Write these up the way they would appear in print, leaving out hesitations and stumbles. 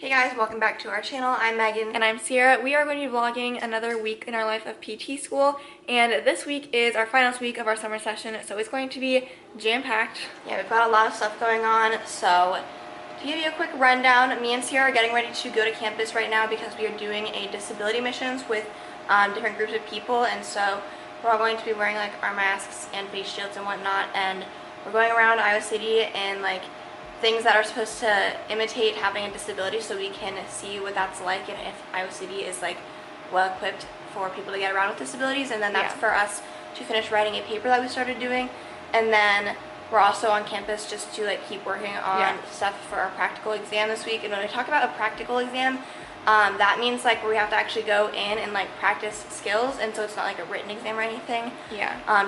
Hey guys, welcome back to our channel. I'm Megan. And I'm Sierra. We are going to be vlogging another week in our life of PT school, and this week is our finals week of our summer session, so it's going to be jam-packed. Yeah, we've got a lot of stuff going on, so to give you a quick rundown, me and Sierra are getting ready to go to campus right now because we are doing a disability missions with different groups of people, and so we're all going to be wearing like our masks and face shields and whatnot, and we're going around Iowa City and like things that are supposed to imitate having a disability so we can see what that's like and if Iowa City is like well equipped for people to get around with disabilities, and then that's for us to finish writing a paper that we started doing, and then we're also on campus just to like keep working on stuff for our practical exam this week. And when I talk about a practical exam, that means like we have to actually go in and like practice skills, and so it's not like a written exam or anything.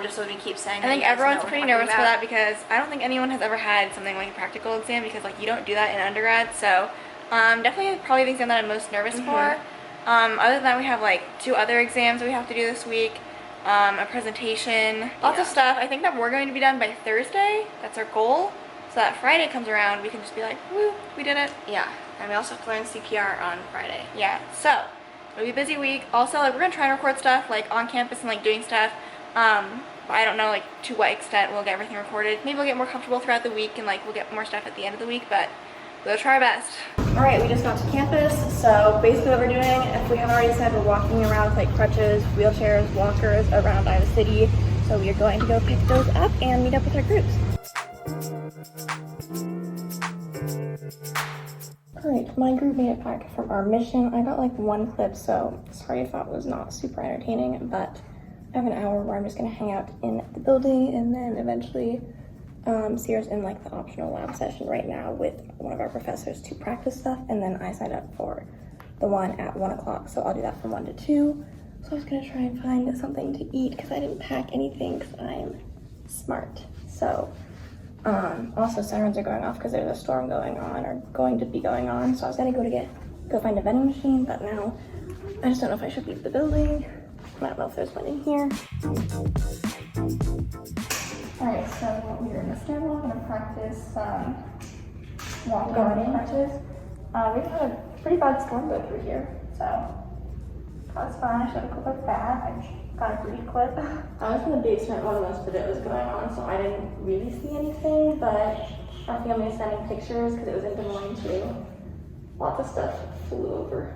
Just so we keep saying. I think everyone's pretty nervous for that because I don't think anyone has ever had something like a practical exam because like you don't do that in undergrad. So definitely probably the exam that I'm most nervous for. Other than that, we have like 2 other exams that we have to do this week. A presentation, lots of stuff. I think that we're going to be done by Thursday. That's our goal. So that Friday comes around, we can just be like, woo, we did it. Yeah, and we also have to learn CPR on Friday. Yeah, so it'll be a busy week. Also, like we're gonna try and record stuff like on campus and like doing stuff. But I don't know like to what extent we'll get everything recorded. Maybe we'll get more comfortable throughout the week and like we'll get more stuff at the end of the week, but we'll try our best. Alright, we just got to campus, so basically what we're doing, if we haven't already said, we're walking around with like crutches, wheelchairs, walkers around Iowa City. So we are going to go pick those up and meet up with our groups. Alright, my group made it back from our mission. I got like 1 clip, so sorry if that was not super entertaining, but I have an hour where I'm just going to hang out in the building, and then eventually Sierra's in like the optional lab session right now with one of our professors to practice stuff, and then I signed up for the one at 1 o'clock, so I'll do that from 1 to 2. So I was going to try and find something to eat because I didn't pack anything because I'm smart. So also sirens are going off because there's a storm going on or going to be going on, so I was going to go find a vending machine, but now I just don't know if I should leave the building. I don't know if there's one in here. Alright, so we're in the stairwell, going to practice walking crutches. We've had a pretty bad storm go through here, so that was fun. I should have clipped like that. I got a brief clip. I was in the basement while most of it was going on, so I didn't really see anything, but our family was sending pictures because it was in Des Moines too. Lots of stuff flew over.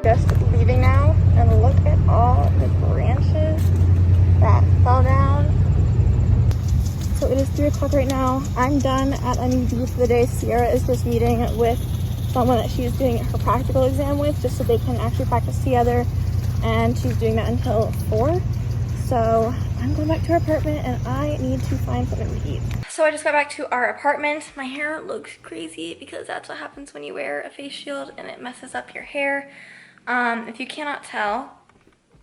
Just leaving now, and look at all the branches that fell down. So it is 3 o'clock right now. I'm done at NUB for the day. Sierra is just meeting with someone that she's doing her practical exam with, just so they can actually practice together, and she's doing that until 4. So I'm going back to her apartment and I need to find something to eat. So I just got back to our apartment. My hair looks crazy because that's what happens when you wear a face shield and it messes up your hair. If you cannot tell,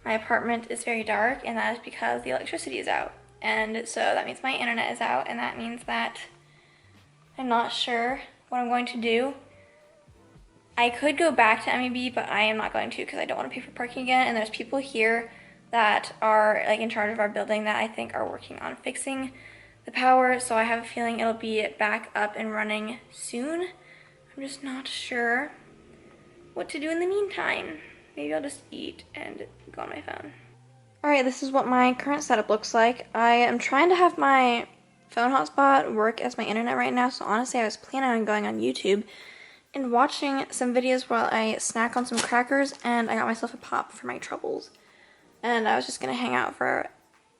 my apartment is very dark, and that is because the electricity is out. And so that means my internet is out, and that means that I'm not sure what I'm going to do. I could go back to MEB, but I am not going to because I don't want to pay for parking again, and there's people here that are like in charge of our building that I think are working on fixing the power, so I have a feeling it'll be back up and running soon. I'm just not sure what to do in the meantime. Maybe I'll just eat and go on my phone. Alright, this is what my current setup looks like. I am trying to have my phone hotspot work as my internet right now, so honestly I was planning on going on YouTube and watching some videos while I snack on some crackers, and I got myself a pop for my troubles. And I was just going to hang out for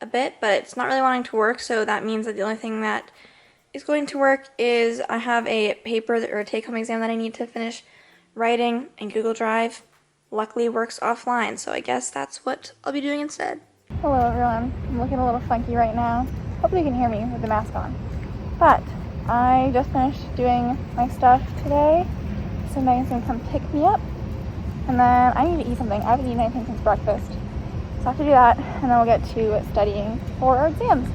a bit, but it's not really wanting to work, so that means that the only thing that is going to work is I have a paper or a take-home exam that I need to finish writing, and Google Drive luckily works offline, so I guess that's what I'll be doing instead. Hello everyone, I'm looking a little funky right now. Hopefully you can hear me with the mask on. But I just finished doing my stuff today, so Megan's gonna come pick me up, and then I need to eat something. I haven't eaten anything since breakfast, so I have to do that, and then we'll get to studying for our exams.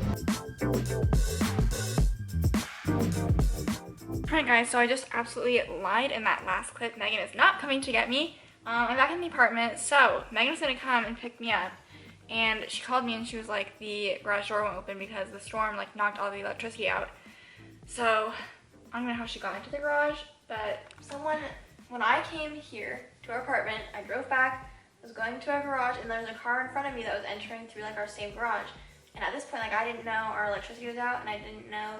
Alright guys, so I just absolutely lied in that last clip. Megan is not coming to get me. I'm back in the apartment, so Megan's gonna come and pick me up, and she called me and she was like, the garage door won't open because the storm like knocked all the electricity out. So I don't know how she got into the garage, but when I came here to our apartment, I drove back, was going to our garage, and there was a car in front of me that was entering through like our same garage. And at this point, like I didn't know our electricity was out, and I didn't know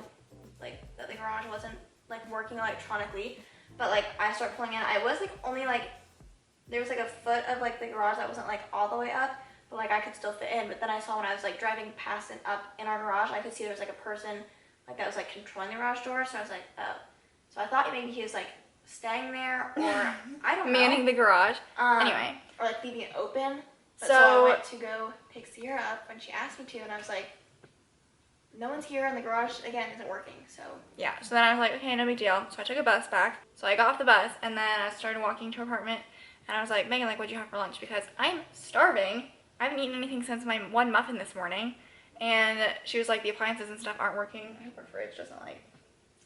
like that the garage wasn't like working electronically. But like I start pulling in, I was like only like, there was like a foot of like the garage that wasn't like all the way up, but like I could still fit in. But then I saw when I was like driving past and up in our garage, I could see there was like a person like that was like controlling the garage door. So I was like, oh. So I thought maybe he was like staying there, or I don't know. Manning the garage. Anyway. Or like leaving it open. But so I went to go pick Sierra up when she asked me to, and I was like, no one's here, and the garage again isn't working. So yeah, so then I was like, okay, no big deal. So I took a bus back. So I got off the bus, and then I started walking to our apartment, and I was like, Megan, like, what'd you have for lunch? Because I'm starving. I haven't eaten anything since my one muffin this morning. And she was like, the appliances and stuff aren't working. I hope our fridge doesn't like,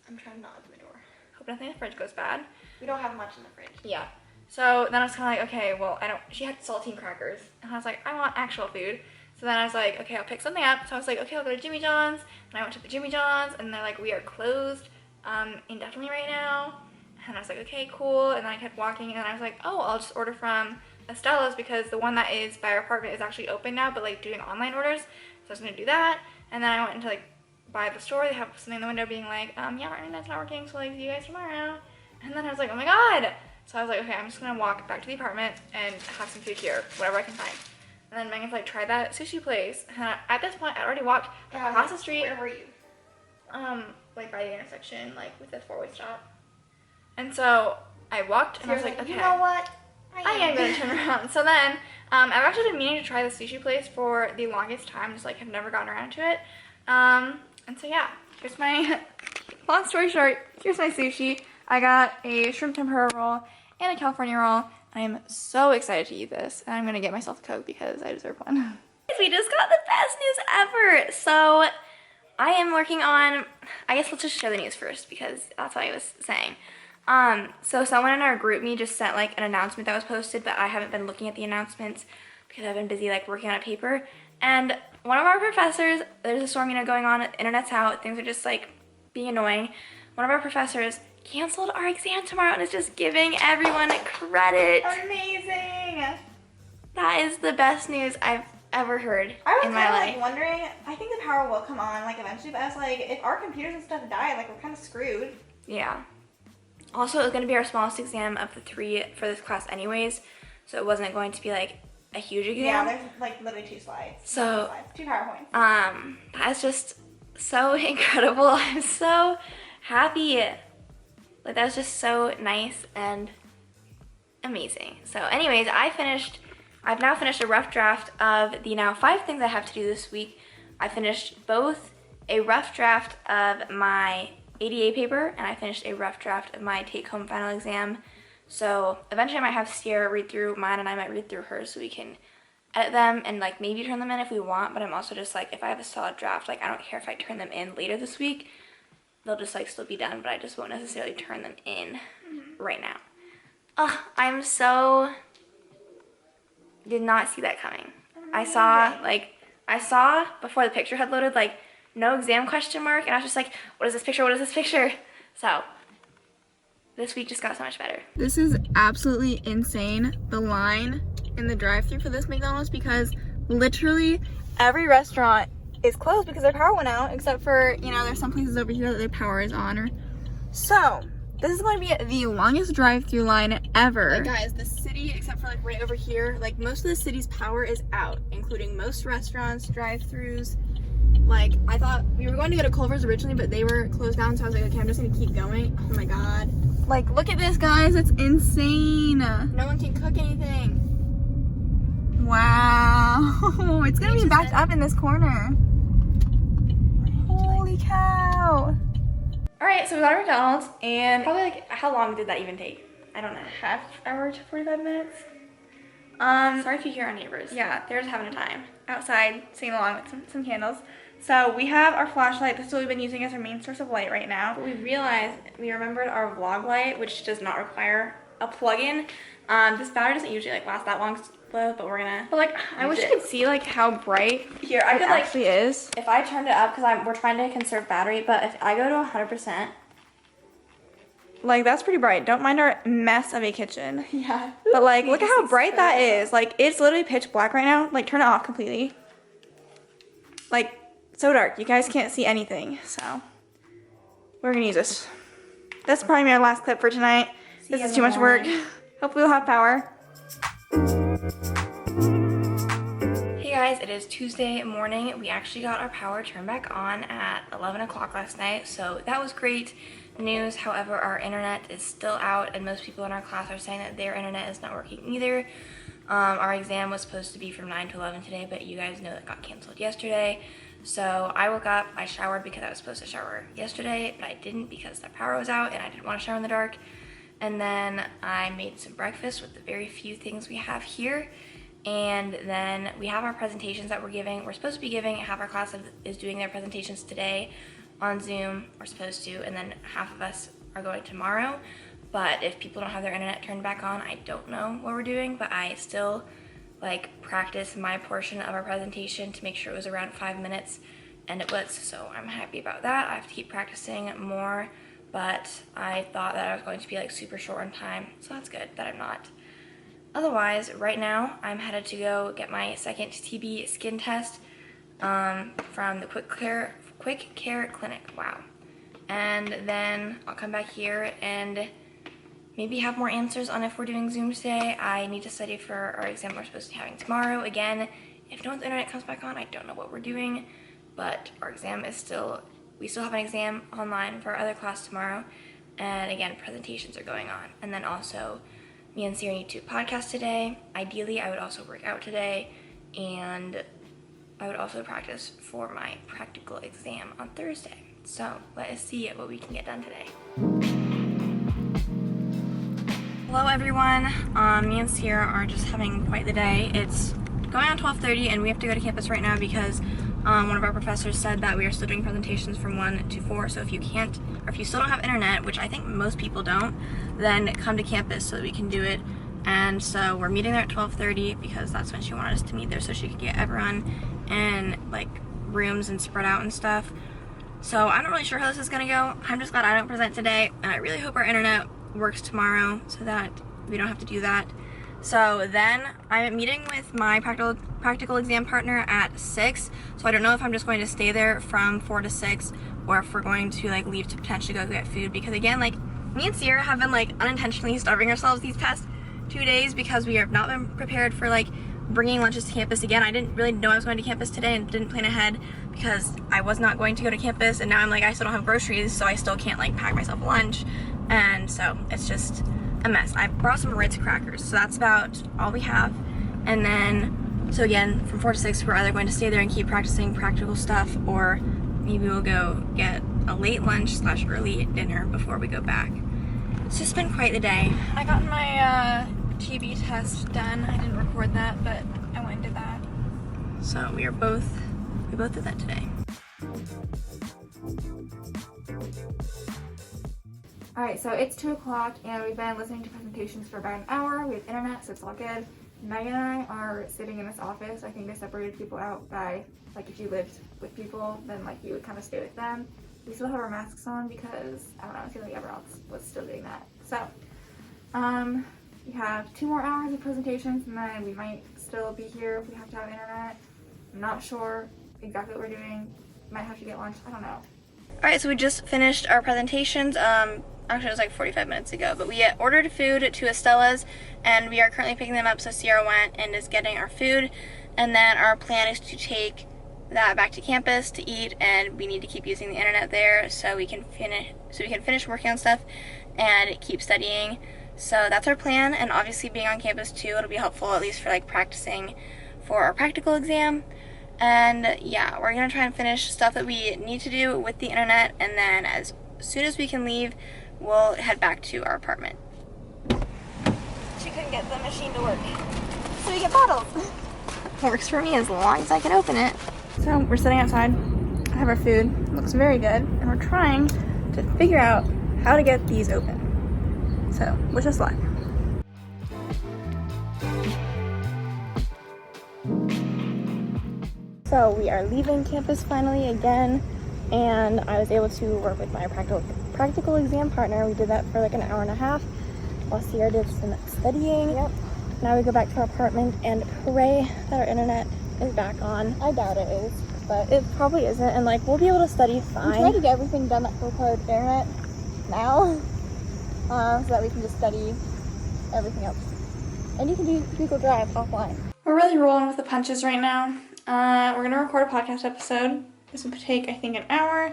I'm trying to not open the door. Hope nothing in the fridge goes bad. We don't have much in the fridge. Yeah. So then I was kind of like, okay, well, she had saltine crackers. And I was like, I want actual food. So then I was like, okay, I'll pick something up. So I was like, okay, I'll go to Jimmy John's. And I went to the Jimmy John's, and they're like, we are closed indefinitely right now. And I was like, okay, cool. And then I kept walking, and then I was like, oh, I'll just order from Estella's because the one that is by our apartment is actually open now, but like doing online orders. So I was gonna do that. And then I went into like by the store. They have something in the window being like, yeah, our internet's not working, so like see you guys tomorrow. And then I was like, oh my god. So I was like, okay, I'm just gonna walk back to the apartment and have some food here, whatever I can find. And then Megan's like, try that sushi place. And at this point, I'd already walked across the street. Where were you? Like by the intersection, like with the four-way stop. And so I walked, and I was like, okay, you know what? I am gonna turn around. So then, I've actually been meaning to try the sushi place for the longest time, just like have never gotten around to it. And so yeah, here's my, long story short, here's my sushi. I got a shrimp tempura roll and a California roll. I am so excited to eat this, and I'm gonna get myself a Coke because I deserve one. We just got the best news ever. So I am working on, I guess let's just share the news first because that's what I was saying. So someone in our group me just sent like an announcement that was posted, but I haven't been looking at the announcements because I've been busy like working on a paper. And one of our professors, there's a storm, going on, internet's out, things are just like being annoying. One of our professors canceled our exam tomorrow and is just giving everyone credit. Amazing! That is the best news I've ever heard in my life. I was wondering, I think the power will come on like eventually, but I was like, if our computers and stuff die, like we're kind of screwed. Yeah. Also, it was going to be our smallest exam of the 3 for this class anyways, so it wasn't going to be like a huge exam. Yeah, there's like literally 2 slides. So, 2 PowerPoints. That's just so incredible. I'm so happy. Like, that was just so nice and amazing. So anyways, I've now finished a rough draft of the now 5 things I have to do this week. I finished both a rough draft of my ADA paper, and I finished a rough draft of my take-home final exam. So eventually I might have Sierra read through mine, and I might read through hers so we can edit them and like maybe turn them in if we want. But I'm also just like, if I have a solid draft, like I don't care if I turn them in later this week. They'll just like still be done, but I just won't necessarily turn them in right now. I'm so, did not see that coming. I saw before the picture had loaded like no exam question mark, and I was just like, what is this picture? What is this picture? So this week just got so much better. This is absolutely insane, the line in the drive-thru for this McDonald's, because literally every restaurant is closed because their power went out, except for, there's some places over here that their power is on. So this is going to be the longest drive-thru line ever. Like guys, the city, except for like right over here, like most of the city's power is out, including most restaurants, drive-thrus. Like, I thought we were going to go to Culver's originally, but they were closed down, so I was like, okay, I'm just gonna keep going. Oh my god. Like, look at this, guys. It's insane. No one can cook anything. Wow. It's gonna be backed up in this corner. Holy cow. Alright, so we got our McDonald's, and probably like, how long did that even take? I don't know, half hour to 45 minutes? Sorry if you hear our neighbors. Yeah, they're just having a time outside, singing along with some candles. So we have our flashlight. This is what we've been using as our main source of light right now. But we remembered our vlog light, which does not require a plug-in. This battery doesn't usually like last that long, but we're gonna. But like, I wish you could see like how bright Here, I could like actually is. if I turned it up because we're trying to conserve battery, but if I go to 100%, Like, that's pretty bright. Don't mind our mess of a kitchen. yeah. But like, look at how bright that is. Like, it's literally pitch black right now. Like, turn it off completely. Like, so dark. You guys can't see anything. So, we're gonna use this. That's probably my last clip for tonight. This is too much work. Hopefully we'll have power. Hey guys, it is Tuesday morning. We actually got our power turned back on at 11 o'clock last night, so that was great news. However, our internet is still out, and most people in our class are saying that their internet is not working either. Our exam was supposed to be from 9 to 11 today, but you guys know that got canceled yesterday. So I woke up, I showered because I was supposed to shower yesterday, but I didn't because the power was out and I didn't want to shower in the dark. And then I made some breakfast with the very few things we have here. And then we have our presentations that we're giving. We're supposed to be giving, half our class is doing their presentations today on Zoom. We're supposed to, and then half of us are going tomorrow. But if people don't have their internet turned back on, I don't know what we're doing, but I still like practice my portion of our presentation to make sure it was around 5 minutes, and it was, so I'm happy about that. I have to keep practicing more, but I thought that I was going to be like super short on time, so that's good that I'm not. Otherwise, right now, I'm headed to go get my second TB skin test from the Quick Care Clinic, wow. And then I'll come back here and maybe have more answers on if we're doing Zoom today. I need to study for our exam we're supposed to be having tomorrow. Again, if no one's internet comes back on, I don't know what we're doing, but our exam is we still have an exam online for our other class tomorrow. And again, presentations are going on. And then also, me and Sierra need to podcast today. Ideally, I would also work out today, and I would also practice for my practical exam on Thursday. So let us see what we can get done today. Hello everyone, me and Sierra are just having quite the day. It's going on 12:30 and we have to go to campus right now because one of our professors said that we are still doing presentations from 1 to 4, so if you can't, or if you still don't have internet, which I think most people don't, then come to campus so that we can do it. And so we're meeting there at 12:30 because that's when she wanted us to meet there so she could get everyone in like rooms and spread out and stuff. So I'm not really sure how this is gonna go. I'm just glad I don't present today, and I really hope our internet works tomorrow so that we don't have to do that. So then I'm meeting with my practical exam partner at 6, so I don't know if I'm just going to stay there from 4 to 6 or if we're going to like leave to potentially go get food, because again, like me and Sierra have been like unintentionally starving ourselves these past 2 days because we have not been prepared for like bringing lunches to campus. Again, I didn't really know I was going to campus today and didn't plan ahead because I was not going to go to campus, and now I'm like, I still don't have groceries, so I still can't like pack myself lunch. And so it's just a mess. I brought some Ritz crackers, so that's about all we have. And then, so again, from 4 to 6, we're either going to stay there and keep practicing practical stuff, or maybe we'll go get a late lunch / early dinner before we go back. It's just been quite the day. I got my TB test done. I didn't record that, but I went and did that. So we both did that today. Alright, so it's 2 o'clock and we've been listening to presentations for about an hour. We have internet, so it's all good. Megan and I are sitting in this office. I think they separated people out by, like, if you lived with people, then like you would kind of stay with them. We still have our masks on because, I don't know, I feel like everyone else was still doing that. So, we have 2 more hours of presentations, and then we might still be here if we have to have internet. I'm not sure exactly what we're doing. Might have to get lunch, I don't know. Alright, so we just finished our presentations. Actually, it was like 45 minutes ago, but we ordered food to Estella's, and we are currently picking them up, so Sierra went and is getting our food, and then our plan is to take that back to campus to eat, and we need to keep using the internet there so we can finish working on stuff and keep studying. So that's our plan, and obviously being on campus too, it'll be helpful at least for like practicing for our practical exam. And yeah, we're gonna try and finish stuff that we need to do with the internet, and then as soon as we can leave, we'll head back to our apartment. She couldn't get the machine to work, so we get bottles. It works for me as long as I can open it. So we're sitting outside. I have our food. It looks very good, and we're trying to figure out how to get these open. So wish us luck. So we are leaving campus finally again, and I was able to work with my practical exam partner. We did that for like an hour and a half while Sierra did some studying. Yep. Now we go back to our apartment and pray that our internet is back on. I doubt it is, but it probably isn't, and like we'll be able to study fine. We try to get everything done that required internet now, so that we can just study everything else. And you can do Google Drive offline. We're really rolling with the punches right now. We're gonna record a podcast episode. This will take, I think, an hour.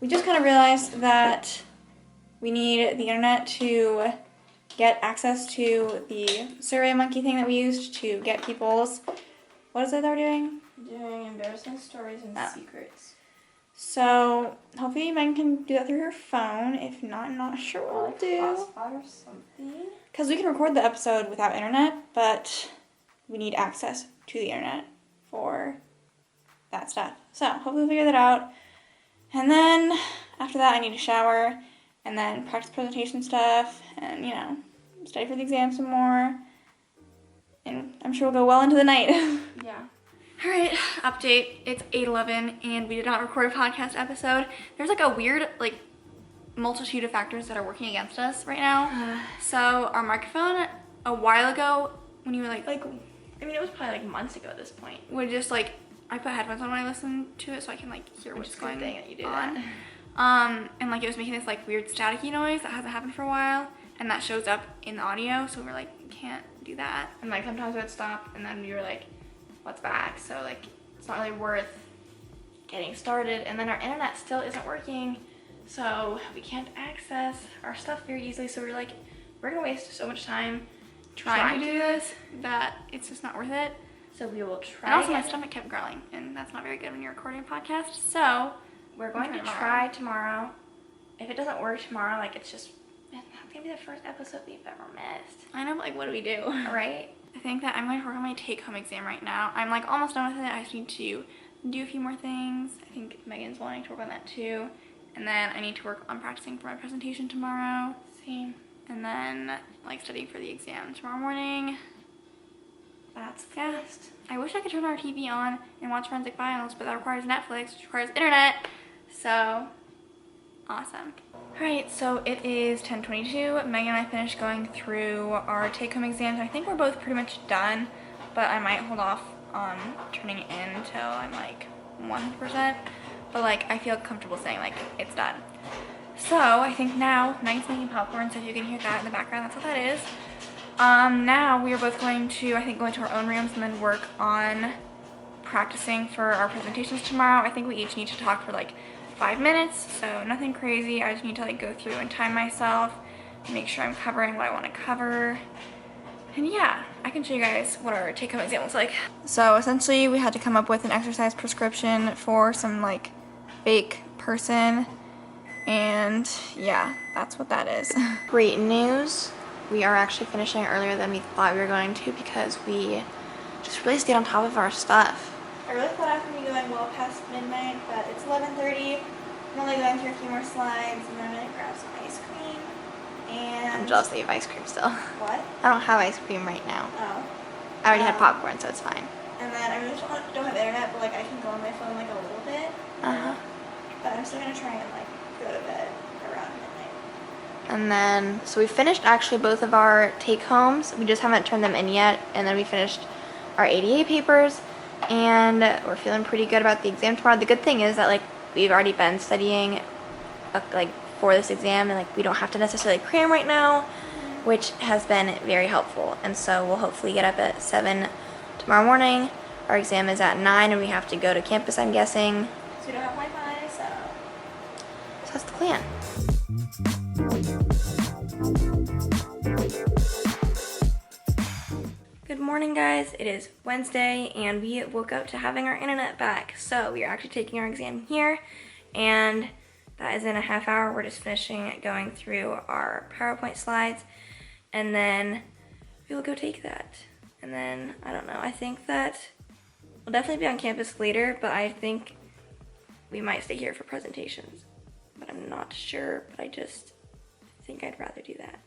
We just kind of realized that we need the internet to get access to the Survey Monkey thing that we used to get people's, what is it that we're doing? Doing embarrassing stories and secrets. So hopefully Megan can do that through her phone. If not, I'm not sure what we'll do. Hotspot or something. Because we can record the episode without internet, but we need access to the internet for that stuff. So hopefully we'll figure that out. And then after that I need a shower and then practice presentation stuff and, you know, study for the exam some more. And I'm sure we'll go well into the night. Yeah. Alright, update. It's 8:11 and we did not record a podcast episode. There's like a weird multitude of factors that are working against us right now. So our microphone a while ago when you were like I mean it was probably like months ago at this point, would just like I put headphones on when I listen to it so I can like hear what's going on. That you do that. And like it was making this like weird staticky noise that hasn't happened for a while, and that shows up in the audio, so we're like, can't do that. And like sometimes it would stop and then we were like, what's back? So like it's not really worth getting started, and then our internet still isn't working, so we can't access our stuff very easily, so we're like, we're gonna waste so much time trying to do this that it's just not worth it. So we will try. And also my stomach kept growling, and that's not very good when you're recording a podcast. So we're going to try tomorrow. If it doesn't work tomorrow, like it's not gonna be the first episode we've ever missed. I know, but like what do we do? Right? I think that I'm going to work on my take-home exam right now. I'm like almost done with it. I just need to do a few more things. I think Megan's wanting to work on that too. And then I need to work on practicing for my presentation tomorrow. Same. And then like studying for the exam tomorrow morning. That's fast. I wish I could turn our TV on and watch Forensic Files, but that requires Netflix, which requires internet. So, awesome. Alright, so it is 10:22. Megan and I finished going through our take-home exams. I think we're both pretty much done, but I might hold off on turning it in until I'm like 100%. But like, I feel comfortable saying like, it's done. So, I think now, Megan's making popcorn, so if you can hear that in the background, that's what that is. Now we are both going to, I think, go into our own rooms and then work on practicing for our presentations tomorrow. I think we each need to talk for like 5 minutes, so nothing crazy. I just need to like go through and time myself, make sure I'm covering what I want to cover. And yeah, I can show you guys what our take-home exam looks like. So essentially we had to come up with an exercise prescription for some like fake person, and yeah, that's what that is. Great news. We are actually finishing earlier than we thought we were going to because we just really stayed on top of our stuff. I really thought I was going to be going well past midnight, but it's 11:30. I'm only going through a few more slides, and then I'm going to grab some ice cream. And I'm jealous that you have ice cream still. What? I don't have ice cream right now. Oh. I already had popcorn, so it's fine. And then I really don't have internet, but like I can go on my phone like a little bit. But I'm still going to try and like go to bed around midnight. And then, so we finished actually both of our take-homes. We just haven't turned them in yet. And then we finished our ADA papers. And we're feeling pretty good about the exam tomorrow. The good thing is that like we've already been studying like for this exam, and like we don't have to necessarily cram right now, which has been very helpful. And so we'll hopefully get up at 7 tomorrow morning. Our exam is at 9 and we have to go to campus, I'm guessing. So we don't have Wi-Fi, so that's the plan. Good morning, guys. It is Wednesday and we woke up to having our internet back. So we are actually taking our exam here, and that is in a half hour. We're just finishing going through our PowerPoint slides, and then we will go take that. And then, I don't know, I think that we'll definitely be on campus later, but I think we might stay here for presentations. But I'm not sure, but I just think I'd rather do that.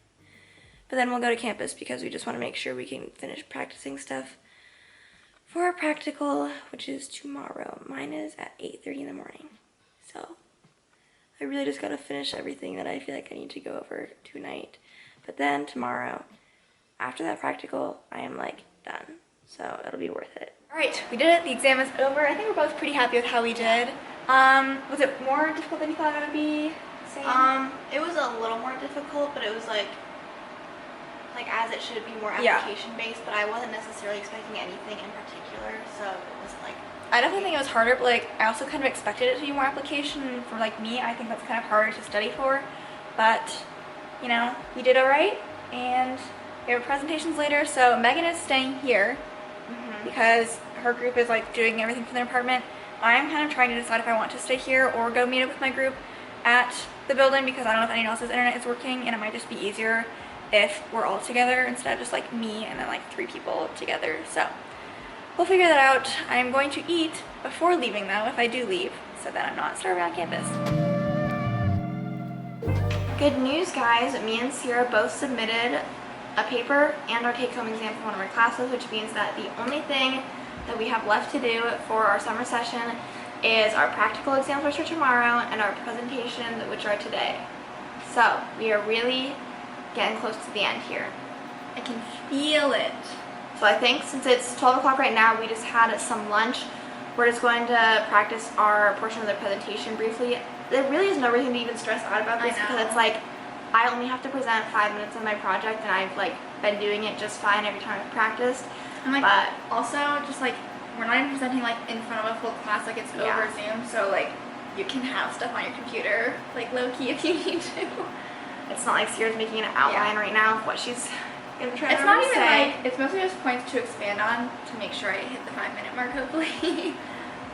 But then we'll go to campus because we just want to make sure we can finish practicing stuff for our practical, which is tomorrow. Mine is at 8:30 in the morning. So I really just gotta finish everything that I feel like I need to go over tonight. But then tomorrow, after that practical, I am like done. So it'll be worth it. All right, we did it. The exam is over. I think we're both pretty happy with how we did. Was it more difficult than you thought it would be? Same? It was a little more difficult, but it was like as it should be, more application based, but I wasn't necessarily expecting anything in particular, so it was like, I definitely think it was harder, but like I also kind of expected it to be more application. For like me, I think that's kind of harder to study for, but you know, we did all right, and we have presentations later. So Megan is staying here because her group is like doing everything for their apartment. I'm kind of trying to decide if I want to stay here or go meet up with my group at the building, because I don't know if anyone else's internet is working, and it might just be easier if we're all together instead of just like me and then like 3 people together. So we'll figure that out. I'm going to eat before leaving though, if I do leave, so that I'm not starving on campus. Good news, guys. Me and Sierra both submitted a paper and our take-home exam for one of our classes, which means that the only thing that we have left to do for our summer session is our practical exams, which are tomorrow, and our presentations, which are today. So we are really getting close to the end here. I can feel it. So I think since it's 12 o'clock right now, we just had some lunch. We're just going to practice our portion of the presentation briefly. There really is no reason to even stress out about this, because it's like I only have to present 5 minutes on my project, and I've like been doing it just fine every time I've practiced. And like, but also just like we're not even presenting like in front of a full class, like it's over Zoom, so like you can have stuff on your computer like low key if you need to. It's not like Sierra's making an outline right now of what she's gonna try to say. It's not even like, it's mostly just points to expand on to make sure I hit the 5-minute mark, hopefully.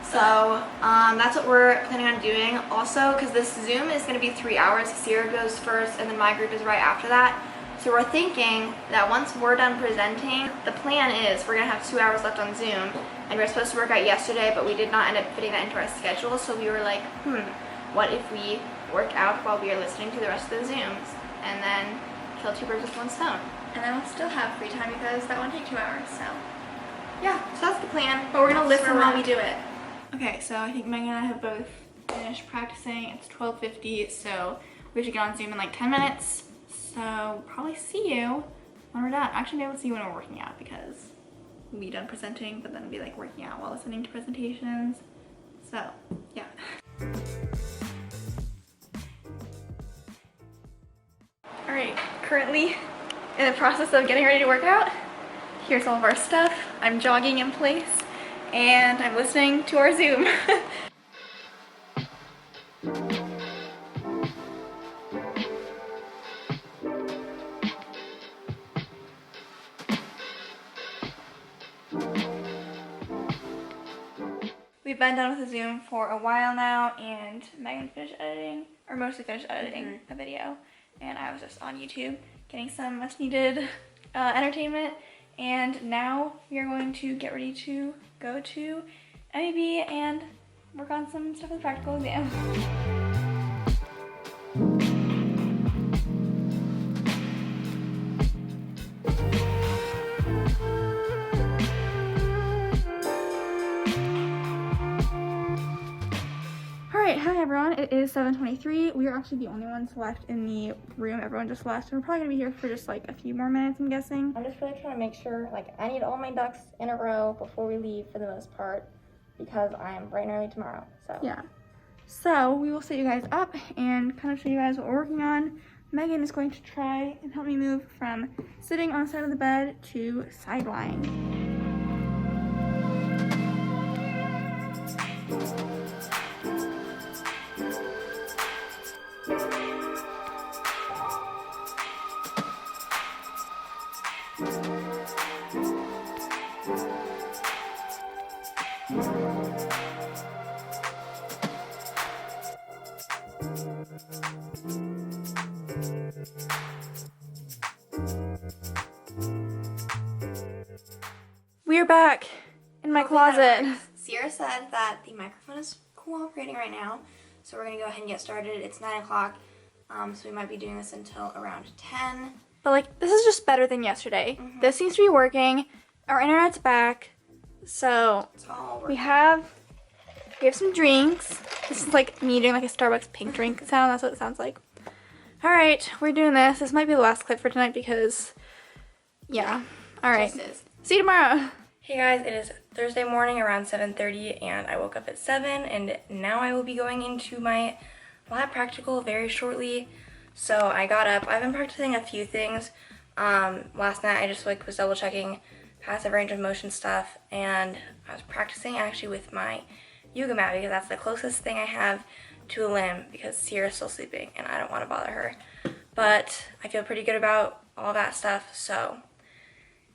So that's what we're planning on doing. Also, because this Zoom is gonna be 3 hours, Sierra goes first and then my group is right after that. So we're thinking that once we're done presenting, the plan is we're gonna have 2 hours left on Zoom, and we were supposed to work out yesterday, but we did not end up fitting that into our schedule. So we were like, what if we work out while we are listening to the rest of the Zooms, and then kill 2 birds with 1 stone. And then we'll still have free time because that won't take 2 hours, so. Yeah, so that's the plan, but we're gonna listen while we do it. Okay, so I think Megan and I have both finished practicing. It's 12:50, so we should get on Zoom in like 10 minutes. So we'll probably see you when we're done. Actually, maybe we'll see you when we're working out, because we'll be done presenting, but then we'll be like working out while listening to presentations. So, yeah. Alright, currently in the process of getting ready to work out. Here's all of our stuff. I'm jogging in place, and I'm listening to our Zoom. We've been done with the Zoom for a while now, and Megan finished editing, or mostly finished editing a video, and I was just on YouTube getting some much needed entertainment, and now we are going to get ready to go to MEB and work on some stuff for the practical exam. Alright, hi everyone, it is 7:23. We are actually the only ones left in the room. Everyone just left, so we're probably gonna be here for just like a few more minutes, I'm guessing. I'm just really trying to make sure, like, I need all my ducks in a row before we leave for the most part, because I am bright and early tomorrow, so. Yeah. So, we will set you guys up and kind of show you guys what we're working on. Megan is going to try and help me move from sitting on the side of the bed to side lying. We're back in my closet. Sierra said that the microphone is cooperating right now, so we're gonna go ahead and get started. It's 9 o'clock, so we might be doing this until around 10. But like, this is just better than yesterday. This seems to be working. Our internet's back. So we have some drinks. This is like me doing like a Starbucks pink drink sound. That's what it sounds like. All right, we're doing this. This might be the last clip for tonight because, yeah. All right. See you tomorrow. Hey guys, it is Thursday morning around 7:30 and I woke up at 7 and now I will be going into my lab practical very shortly. So I got up. I've been practicing a few things. Last night I just like was double checking passive range of motion stuff, and I was practicing actually with my yoga mat because that's the closest thing I have to a limb because Sierra's still sleeping and I don't want to bother her. But I feel pretty good about all that stuff, so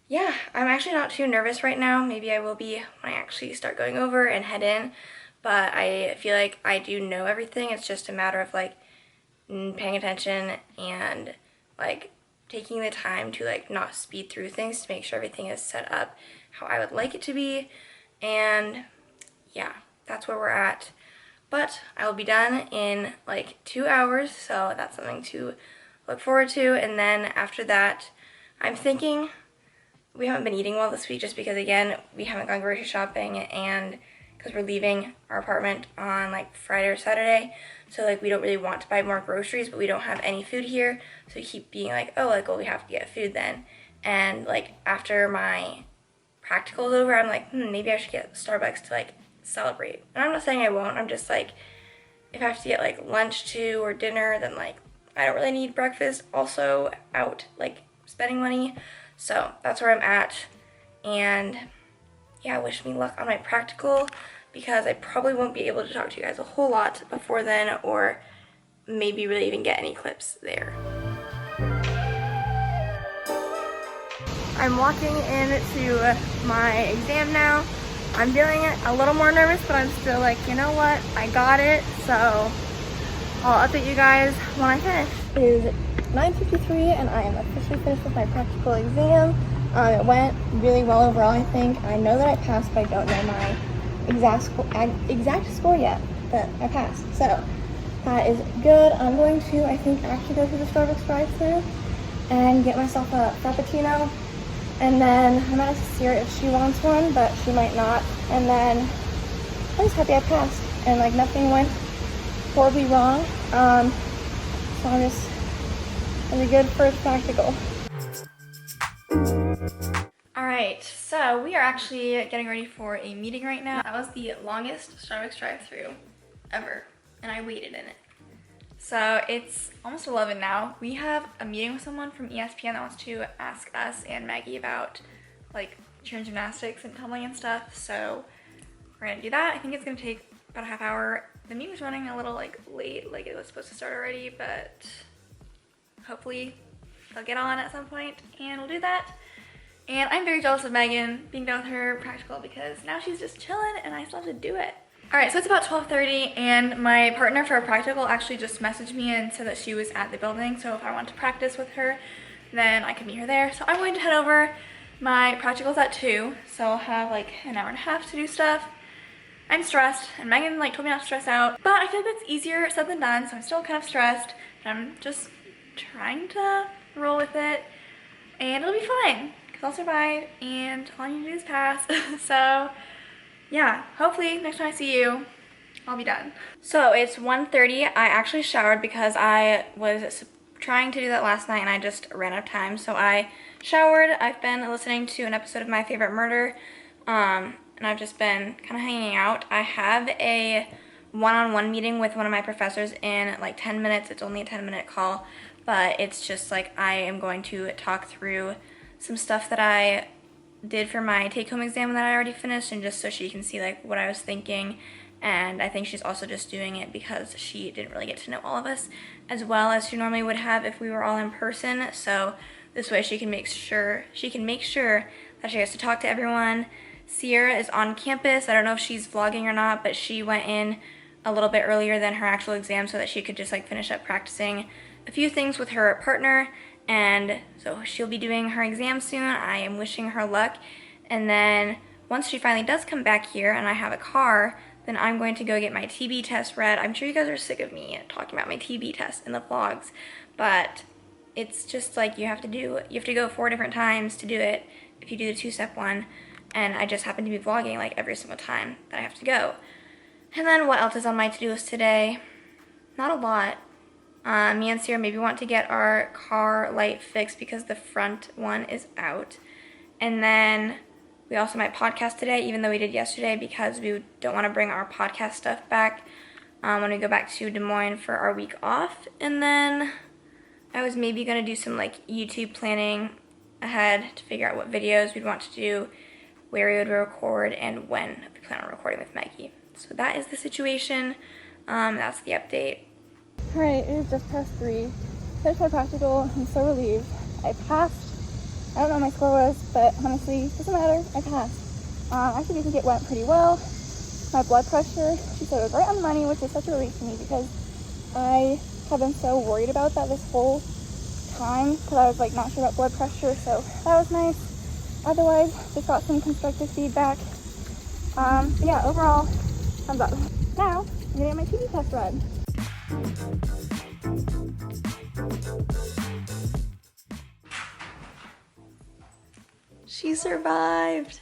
yeah, I'm actually not too nervous right now. Maybe I will be when I actually start going over and head in, but I feel like I do know everything. It's just a matter of like paying attention and like taking the time to like not speed through things to make sure everything is set up how I would like it to be. And yeah, that's where we're at. But I will be done in like 2 hours, so that's something to look forward to. And then after that, I'm thinking, we haven't been eating well this week just because, again, we haven't gone grocery shopping and because we're leaving our apartment on like Friday or Saturday. So like we don't really want to buy more groceries, but we don't have any food here. So we keep being like, oh, like, well, we have to get food then. And like after my practical is over, I'm like, maybe I should get Starbucks to like celebrate. And I'm not saying I won't. I'm just like, if I have to get like lunch too or dinner, then like I don't really need breakfast. Also out like spending money. So that's where I'm at. And yeah, wish me luck on my practical because I probably won't be able to talk to you guys a whole lot before then, or maybe really even get any clips there. I'm walking into my exam now. I'm feeling a little more nervous, but I'm still like, you know what, I got it. So I'll update you guys when I finish. It is 9:53 and I am officially finished with my practical exam. It went really well overall, I think. I know that I passed, but I don't know my exact score yet, but I passed. So that is good. I'm going to, I think, actually go to the Starbucks drive-thru and get myself a Frappuccino. And then I might ask Sierra if she wants one, but she might not. And then I'm just happy I passed and like nothing went horribly wrong. So I'm just a good first practical. Alright, so we are actually getting ready for a meeting right now. That was the longest Starbucks drive-thru ever, and I waited in it. So it's almost 11 now. We have a meeting with someone from ESPN that wants to ask us and Maggie about like cheer and gymnastics and tumbling and stuff. So we're gonna do that. I think it's gonna take about a half hour. The meeting was running a little like late, like it was supposed to start already, but hopefully they'll get on at some point and we'll do that. And I'm very jealous of Megan being done with her practical because now she's just chilling and I still have to do it. Alright, so it's about 12:30 and my partner for a practical actually just messaged me and said that she was at the building, so if I want to practice with her, then I can meet her there. So I'm going to head over. My practical's at 2, so I'll have like an hour and a half to do stuff. I'm stressed, and Megan like told me not to stress out, but I feel like it's easier said than done, so I'm still kind of stressed. And I'm just trying to roll with it, and it'll be fine, because I'll survive, and all I need to do is pass. So yeah, hopefully next time I see you, I'll be done. So it's 1:30. I actually showered because I was trying to do that last night and I just ran out of time. So I showered. I've been listening to an episode of My Favorite Murder, and I've just been kind of hanging out. I have a one-on-one meeting with one of my professors in like 10 minutes. It's only a 10-minute call, but it's just like I am going to talk through some stuff that I did for my take-home exam that I already finished, and just so she can see like what I was thinking. And I think she's also just doing it because she didn't really get to know all of us as well as she normally would have if we were all in person. So this way she can make sure that she gets to talk to everyone. Sierra is on campus. I don't know if she's vlogging or not, but she went in a little bit earlier than her actual exam so that she could just like finish up practicing a few things with her partner. And so she'll be doing her exam soon. I am wishing her luck. And then once she finally does come back here and I have a car, then I'm going to go get my TB test read. I'm sure you guys are sick of me talking about my TB test in the vlogs, but it's just like you have to go 4 different times to do it if you do the 2-step one. and I just happen to be vlogging like every single time that I have to go. And then what else is on my to-do list today? Not a lot. Me and Sierra maybe want to get our car light fixed because the front one is out. And then we also might podcast today, even though we did yesterday, because we don't want to bring our podcast stuff back when we go back to Des Moines for our week off. And then I was maybe going to do some like YouTube planning ahead to figure out what videos we'd want to do, where we would record, and when we plan on recording with Maggie. So that is the situation. That's the update. Alright, it is just past 3. Finished my practical. I'm so relieved. I passed. I don't know what my score was, but honestly, it doesn't matter. I passed. I actually do think it went pretty well. My blood pressure, she said it was right on the money, which is such a relief to me because I have been so worried about that this whole time because I was like not sure about blood pressure, so that was nice. Otherwise, just got some constructive feedback. But yeah, overall, thumbs up. Now, I'm gonna get my TB test read. She survived.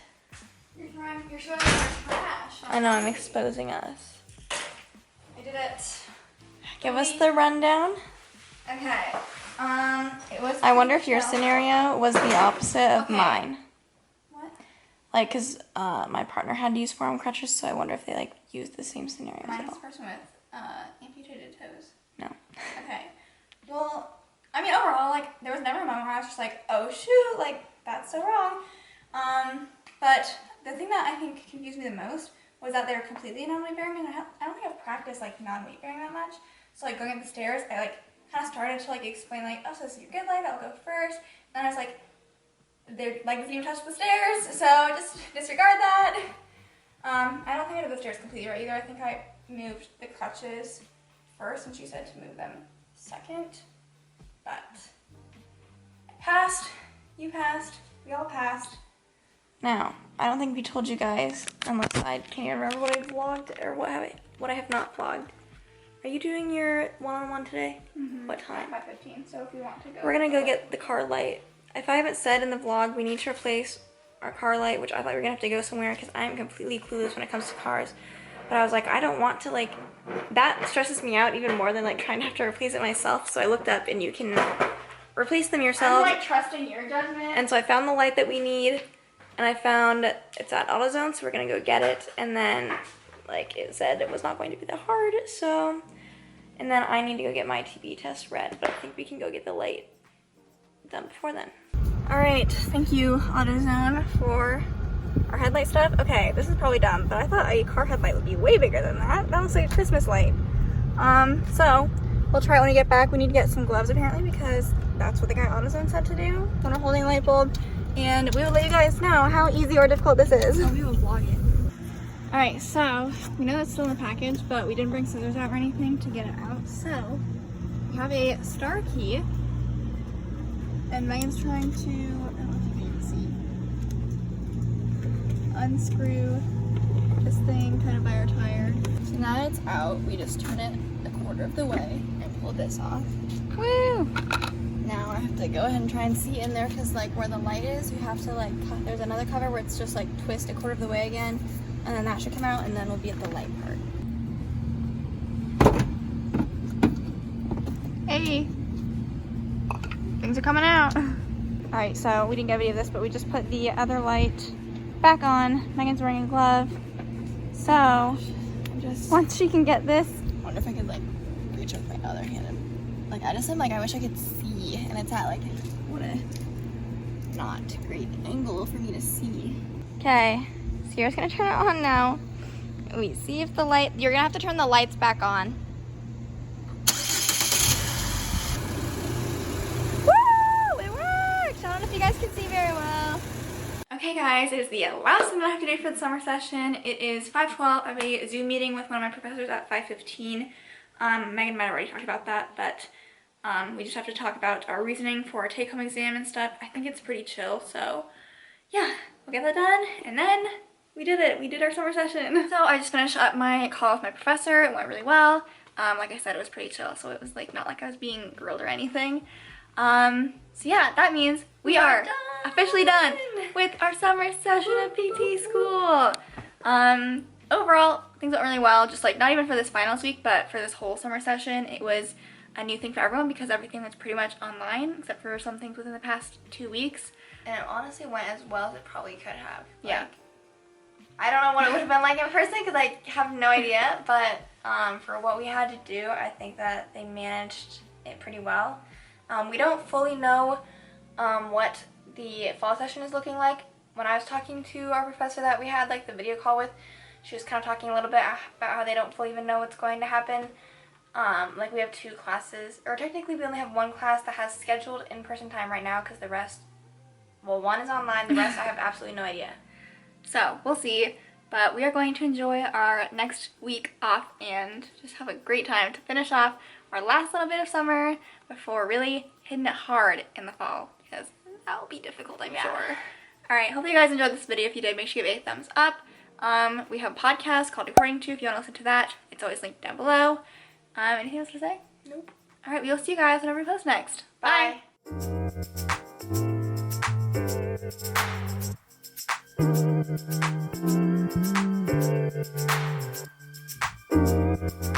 You're showing our trash. I know, I'm exposing us. I did it. Give us the rundown. Okay. It was. I wonder if your scenario was the opposite of mine. What? Like, cause my partner had to use forearm crutches, so I wonder if they like used the same scenario. Mine was a person with amputated toes. No. Okay. Well, I mean, overall, like, there was never a moment where I was just like, oh shoot, like, that's so wrong. But the thing that I think confused me the most was that they were completely non-weight bearing, and I don't think I've practiced like non-weight bearing that much. So like going up the stairs, I like kind of started to like explain like, oh, so this is your good leg, I'll go first. And I was like, their leg doesn't even touch the stairs, so just disregard that. I don't think I did the stairs completely right either. I think I moved the crutches first, and she said to move them second. But I passed, you passed, we all passed. Now, I don't think we told you guys, unless I can't even remember what I vlogged or what I have not vlogged. Are you doing your one-on-one today? Mm-hmm. What time? 5:15. So if we want to go, We're gonna go get the car light. If I haven't said in the vlog, we need to replace our car light, which I thought we were gonna have to go somewhere because I am completely clueless when it comes to cars. But I was like, I don't want to like, that stresses me out even more than like trying to have to replace it myself. So I looked up and you can replace them yourself. I'm like trusting your judgment. And so I found the light that we need, and I found it's at AutoZone, so we're gonna go get it. And then, like it said, it was not going to be that hard, so. And then I need to go get my TB test read, but I think we can go get the light done before then. All right, thank you AutoZone for our headlight stuff. Okay, this is probably dumb, but I thought a car headlight would be way bigger than that. That looks like a Christmas light. So we'll try it when we get back. We need to get some gloves apparently because that's what the guy at AutoZone said to do when we're holding a light bulb. And we will let you guys know how easy or difficult this is. Oh, we will vlog it. Alright, so we know it's still in the package, but we didn't bring scissors out or anything to get it out. So we have a star key, and Megan's trying to, I don't know if you can see, unscrew this thing kind of by our tire. So now that it's out, we just turn it a quarter of the way and pull this off. Woo! Now I have to go ahead and try and see in there because like where the light is, you have to like, there's another cover where it's just like twist a quarter of the way again. And then that should come out, and then we'll be at the light part. Hey! Things are coming out. Alright, so we didn't get a video of this, but we just put the other light back on. Megan's wearing a glove. So, once she can get this... I wonder if I could, like, reach with my other hand. And, like, I just am like, I wish I could see. And it's at, like, what a not great angle for me to see. Okay. Sierra's gonna turn it on now. Wait, see if the light, you're gonna have to turn the lights back on. Woo! It worked! I don't know if you guys can see very well. Okay guys, it is the last thing that I have to do for the summer session. It is 5:12. I have a Zoom meeting with one of my professors at 5:15. Megan might have already talked about that, but we just have to talk about our reasoning for our take-home exam and stuff. I think it's pretty chill, so yeah, we'll get that done, and then we did it. We did our summer session. So I just finished up my call with my professor. It went really well. Like I said, it was pretty chill, so it was like not like I was being grilled or anything. So yeah, that means we are done. officially done with our summer session at PT school. Overall, things went really well, just like not even for this finals week, but for this whole summer session. It was a new thing for everyone because everything was pretty much online, except for some things within the past 2 weeks. And it honestly went as well as it probably could have. Yeah. I don't know what it would have been like in person because I have no idea, but for what we had to do, I think that they managed it pretty well. We don't fully know what the fall session is looking like. When I was talking to our professor that we had like the video call with, she was kind of talking a little bit about how they don't fully even know what's going to happen. Like we have 2 classes, or technically we only have 1 class that has scheduled in-person time right now because the rest, well, 1 is online, the rest I have absolutely no idea. So we'll see, but we are going to enjoy our next week off and just have a great time to finish off our last little bit of summer before really hitting it hard in the fall, because that will be difficult, I'm sure. Alright, hopefully you guys enjoyed this video. If you did, make sure you give it a thumbs up. We have a podcast called According To if you want to listen to that. It's always linked down below. Anything else to say? Nope. Alright, we will see you guys whenever we post next. Bye.